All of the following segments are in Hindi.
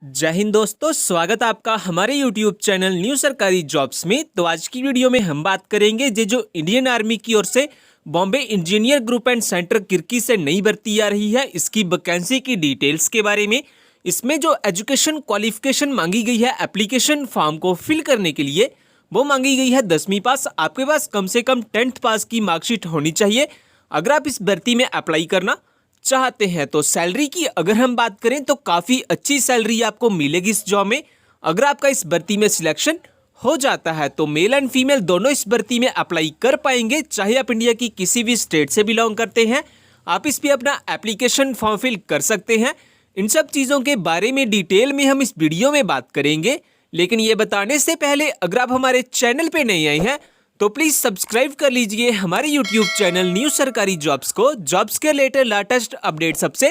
जय हिंद दोस्तों, स्वागत है आपका हमारे YouTube चैनल न्यू सरकारी जॉब्स में। तो आज की वीडियो में हम बात करेंगे जो इंडियन आर्मी की ओर से Bombay engineer group and centre Kirkee से नई भर्ती आ रही है, इसकी वैकेंसी की डिटेल्स के बारे में। इसमें जो एजुकेशन क्वालिफिकेशन मांगी गई है एप्लीकेशन फॉर्म को फिल करने के लिए, वो मांगी गई है 10वीं पास। आपके पास कम से कम 10th पास की मार्कशीट होनी चाहिए अगर आप इस भर्ती में अप्लाई करना चाहते हैं। तो सैलरी की अगर हम बात करें तो काफ़ी अच्छी सैलरी आपको मिलेगी इस जॉब में। अगर आपका इस भर्ती में सिलेक्शन हो जाता है तो मेल एंड फीमेल दोनों इस भर्ती में अप्लाई कर पाएंगे, चाहे आप इंडिया की किसी भी स्टेट से बिलोंग करते हैं। आप इस पर अपना एप्लीकेशन फॉर्म फिल कर सकते हैं। इन सब चीज़ों के बारे में डिटेल में हम इस वीडियो में बात करेंगे, लेकिन ये बताने से पहले अगर आप हमारे चैनल पे नए आए हैं तो प्लीज सब्सक्राइब कर लीजिए हमारे YouTube चैनल न्यू सरकारी जॉब्स को, जॉब्स के रिलेटेड लेटेस्ट अपडेट सबसे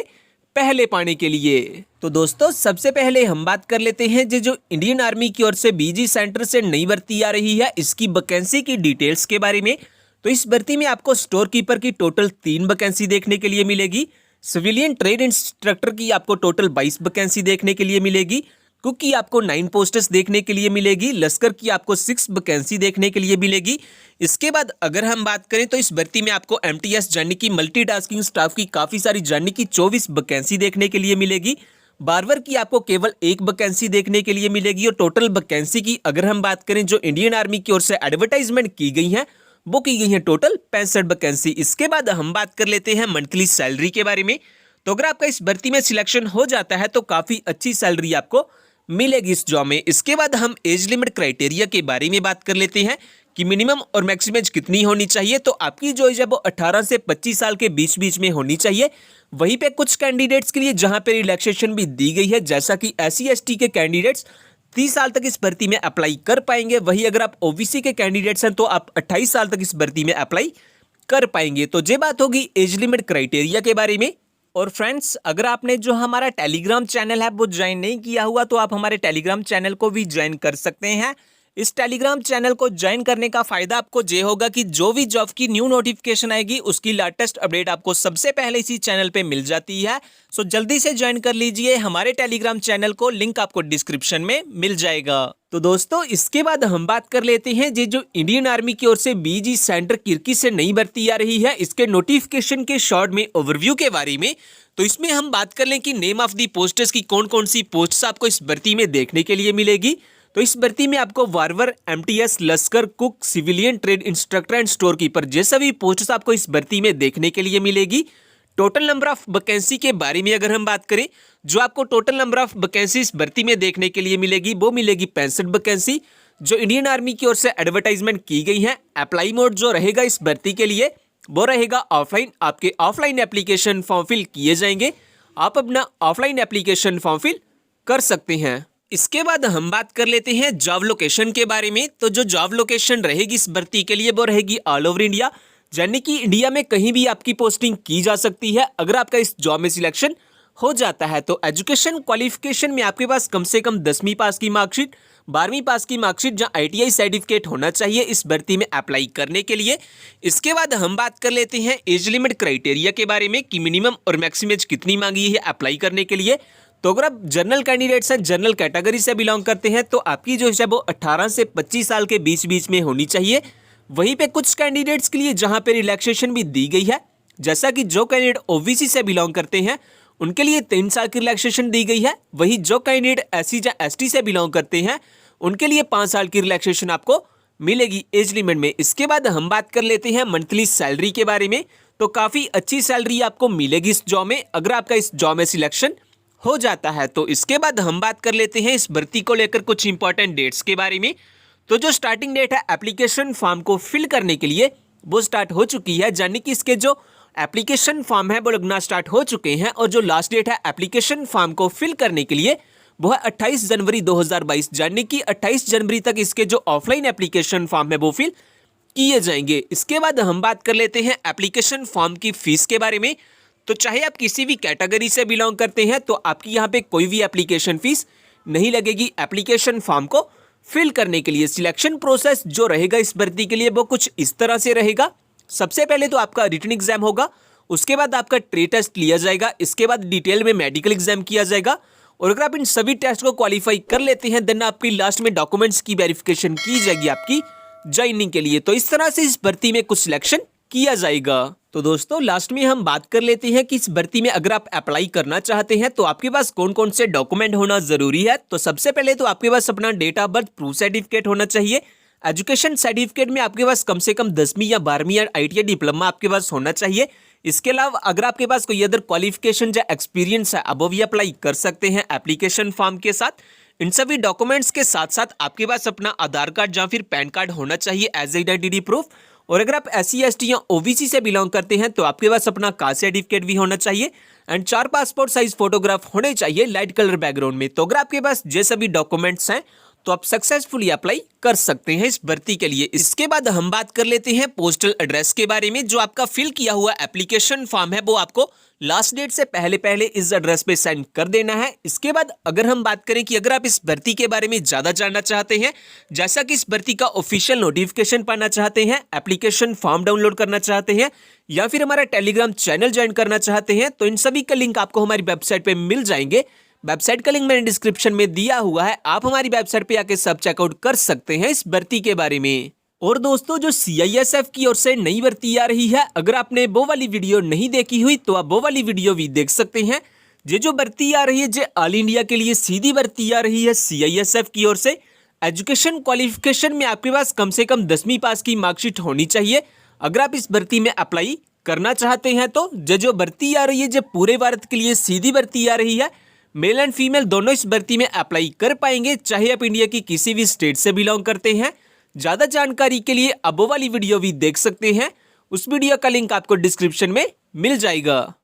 पहले पाने के लिए। तो दोस्तों, सबसे पहले हम बात कर लेते हैं जो इंडियन आर्मी की ओर से बीजी सेंटर से नई भर्ती आ रही है, इसकी वैकेंसी की डिटेल्स के बारे में। तो इस भर्ती में आपको स्टोर कीपर की टोटल 3 वैकेंसी देखने के लिए मिलेगी। सिविलियन ट्रेड इंस्ट्रक्टर की आपको टोटल 22 वैकेंसी देखने के लिए मिलेगी। कुक की आपको 9 पोस्ट्स देखने के लिए मिलेगी। लश्कर की आपको 6 वैकेंसी देखने के लिए मिलेगी। इसके बाद अगर हम बात करें तो इस भर्ती में आपको MTS यानी कि मल्टीटास्किंग स्टाफ की काफ़ी सारी यानी कि 24 वैकेंसी देखने के लिए मिलेगी। बार्बर की आपको केवल 1 वैकेंसी देखने के लिए मिलेगी। और टोटल वैकेंसी की अगर हम बात करें जो इंडियन आर्मी की ओर से एडवर्टाइजमेंट की गई है वो की गई है टोटल 65 वैकेंसी। इसके बाद हम बात कर लेते हैं मंथली सैलरी के बारे में। तो अगर आपका इस भर्ती में सिलेक्शन हो जाता है तो काफ़ी अच्छी सैलरी आपको मिलेगी इस जॉब में। इसके बाद हम एज लिमिट क्राइटेरिया के बारे में बात कर लेते हैं कि मिनिमम और मैक्सिमम एज कितनी होनी चाहिए। तो आपकी जो एज है वो 18 से 25 साल के बीच बीच में होनी चाहिए। वहीं पे कुछ कैंडिडेट्स के लिए जहां पे रिलैक्सेशन भी दी गई है, जैसा कि SC ST के कैंडिडेट्स 30 साल तक इस भर्ती में अप्लाई कर पाएंगे। वहीं अगर आप OBC के कैंडिडेट्स हैं तो आप 28 साल तक इस भर्ती में अप्लाई कर पाएंगे। तो ये बात होगी एज लिमिट क्राइटेरिया के बारे में। और फ्रेंड्स, अगर आपने जो हमारा टेलीग्राम चैनल है वो ज्वाइन नहीं किया हुआ तो आप हमारे टेलीग्राम चैनल को भी ज्वाइन कर सकते हैं। इस टेलीग्राम चैनल को ज्वाइन करने का फायदा आपको ये होगा कि जो भी जॉब की न्यू नोटिफिकेशन आएगी उसकी लेटेस्ट अपडेट आपको सबसे पहले इसी चैनल पे मिल जाती है। सो जल्दी से ज्वाइन कर लीजिए हमारे टेलीग्राम चैनल को, लिंक आपको डिस्क्रिप्शन में मिल जाएगा। तो दोस्तों, इसके बाद हम बात कर लेते हैं जो इंडियन आर्मी की ओर से बीजी सेंटर किर्की से नई भर्ती आ रही है, इसके नोटिफिकेशन के शॉर्ट में ओवरव्यू के बारे में। तो इसमें हम बात कर लें कि नेम ऑफ दी पोस्टर्स की कौन कौन सी पोस्ट्स आपको इस भर्ती में देखने के लिए मिलेगी। तो इस भर्ती में आपको वार्वर, MTS, Lashkar, cook, civilian trade instructor and store keeper जैसा भी पोस्ट्स आपको इस भर्ती में देखने के लिए मिलेगी। टोटल नंबर ऑफ वैकेंसी के बारे में अगर हम बात करें, जो आपको टोटल नंबर ऑफ वैकेंसी इस भर्ती में देखने के लिए मिलेगी वो मिलेगी 65 वैकेंसी, जो इंडियन आर्मी की ओर से एडवर्टाइजमेंट की गई है। अप्लाई मोड जो रहेगा इस भर्ती के लिए वो रहेगा ऑफलाइन। आपके ऑफलाइन एप्लीकेशन फॉर्म फिल किए जाएंगे, आप अपना ऑफलाइन एप्लीकेशन फॉर्म फिल कर सकते हैं। इसके बाद हम बात कर लेते हैं जॉब लोकेशन के बारे में। तो जो जॉब लोकेशन रहेगी इस भर्ती के लिए वो रहेगी ऑल ओवर इंडिया, यानी कि इंडिया में कहीं भी आपकी पोस्टिंग की जा सकती है अगर आपका इस जॉब में सिलेक्शन हो जाता है। तो एजुकेशन क्वालिफिकेशन में आपके पास कम से कम 10वीं पास की मार्कशीट, 12वीं पास की मार्कशीट जहां ITI सर्टिफिकेट होना चाहिए इस भर्ती में अप्लाई करने के लिए। इसके बाद हम बात कर लेते हैं एज लिमिट क्राइटेरिया के बारे में कि मिनिमम और मैक्सिमम एज कितनी मांगी है अप्लाई करने के लिए। तो अगर आप जनरल कैंडिडेट्स हैं, जनरल कैटेगरी से बिलोंग करते हैं तो आपकी जो है वो 18 से 25 साल के बीच बीच में होनी चाहिए। वहीं पे कुछ कैंडिडेट्स के लिए जहां पे रिलैक्सेशन भी दी गई है, जैसा कि जो कैंडिडेट OBC से बिलोंग करते हैं उनके लिए 3 साल की रिलैक्सेशन दी गई है। वहीं जो कैंडिडेट SC या ST से बिलोंग करते हैं उनके लिए 5 साल की रिलैक्सेशन आपको मिलेगी एज लिमिट में। इसके बाद हम बात कर लेते हैं मंथली सैलरी के बारे में। तो काफ़ी अच्छी सैलरी आपको मिलेगी इस जॉब में अगर आपका इस जॉब में सिलेक्शन हो जाता है। तो इसके बाद हम बात कर लेते हैं इस भर्ती को लेकर कुछ इंपॉर्टेंट डेट्स के बारे में। तो जो स्टार्टिंग डेट है एप्लीकेशन फॉर्म को फिल करने के लिए वो स्टार्ट हो चुकी है, यानी कि इसके जो एप्लीकेशन फॉर्म है वो लगना स्टार्ट हो चुके हैं। और जो लास्ट डेट है एप्लीकेशन फॉर्म को फिल करने के लिए वो है 28 जनवरी 2022, यानी कि 28 जनवरी तक इसके जो ऑफलाइन एप्लीकेशन फॉर्म है वो फिल किए जाएंगे। इसके बाद हम बात कर लेते हैं एप्लीकेशन फॉर्म की फीस के बारे में। तो चाहे आप किसी भी कैटेगरी से बिलोंग करते हैं तो आपकी यहाँ पे कोई भी एप्लीकेशन फीस नहीं लगेगी एप्लीकेशन फॉर्म को फिल करने के लिए। सिलेक्शन प्रोसेस जो रहेगा इस भर्ती के लिए वो कुछ इस तरह से रहेगा। सबसे पहले तो आपका रिटन एग्जाम होगा, उसके बाद आपका ट्रेड टेस्ट लिया जाएगा, इसके बाद डिटेल में मेडिकल एग्जाम किया जाएगा, और अगर आप इन सभी टेस्ट को क्वालिफाई कर लेते हैं देन आपकी लास्ट में डॉक्यूमेंट्स की वेरिफिकेशन की जाएगी आपकी ज्वाइनिंग के लिए। तो इस तरह से इस भर्ती में कुछ सिलेक्शन किया जाएगा। तो दोस्तों लास्ट में हम बात कर लेते हैं कि इस भर्ती में अगर आप अप्लाई करना चाहते हैं तो आपके पास कौन कौन से डॉक्यूमेंट होना जरूरी है। तो सबसे पहले तो आपके पास अपना date of birth proof certificate होना चाहिए। एजुकेशन सर्टिफिकेट में आपके पास कम से कम 10वीं या 12वीं या ITI डिप्लोमा आपके पास होना चाहिए। इसके अलावा अगर आपके पास कोई अदर क्वालिफिकेशन या एक्सपीरियंस है अब भी अप्लाई कर सकते हैं एप्लीकेशन फॉर्म के साथ। इन सभी डॉक्यूमेंट्स के साथ साथ आपके पास अपना आधार कार्ड या फिर पैन कार्ड होना चाहिए एज आइडेंटिटी प्रूफ। और अगर आप SC ST या OBC से बिलोंग करते हैं तो आपके पास अपना कास्ट सर्टिफिकेट भी होना चाहिए एंड 4 पासपोर्ट साइज फोटोग्राफ होने चाहिए लाइट कलर बैकग्राउंड में। तो अगर आपके पास ये सभी डॉक्यूमेंट्स हैं तो आप सक्सेसफुली अप्लाई कर सकते हैं इस भर्ती के लिए। इसके बाद हम बात कर लेते हैं पोस्टल एड्रेस के बारे में। जो आपका फिल किया हुआ एप्लीकेशन फॉर्म है वो आपको लास्ट डेट से पहले इस एड्रेस पे सेंड कर देना है। इसके बाद अगर हम बात करें कि अगर आप इस भर्ती के बारे में ज्यादा जानना चाहते हैं, जैसा कि इस भर्ती का ऑफिशियल नोटिफिकेशन पाना चाहते हैं, एप्लीकेशन फॉर्म डाउनलोड करना चाहते हैं या फिर हमारा टेलीग्राम चैनल ज्वाइन करना चाहते हैं तो इन सभी का लिंक आपको हमारी वेबसाइट पे मिल जाएंगे। वेबसाइट का लिंक मैंने डिस्क्रिप्शन में दिया हुआ है, आप हमारी वेबसाइट पे आके सब चेकआउट कर सकते हैं इस भर्ती के बारे में। और दोस्तों जो CISF की ओर से नई भर्ती आ रही है, अगर आपने वो वाली वीडियो नहीं देखी हुई तो आप वो वाली वीडियो भी देख सकते हैं। ये जो भर्ती आ रही है ये ऑल इंडिया के लिए सीधी भर्ती आ रही है CISF की ओर से। एजुकेशन क्वालिफिकेशन में आपके पास कम से कम 10वीं पास की मार्कशीट होनी चाहिए अगर आप इस भर्ती में अप्लाई करना चाहते हैं। तो जो भर्ती आ रही है ये पूरे भारत के लिए सीधी भर्ती आ रही है। मेल एंड फीमेल दोनों इस भर्ती में अप्लाई कर पाएंगे, चाहे आप इंडिया की किसी भी स्टेट से बिलोंग करते हैं। ज्यादा जानकारी के लिए अब वो वाली वीडियो भी देख सकते हैं, उस वीडियो का लिंक आपको डिस्क्रिप्शन में मिल जाएगा।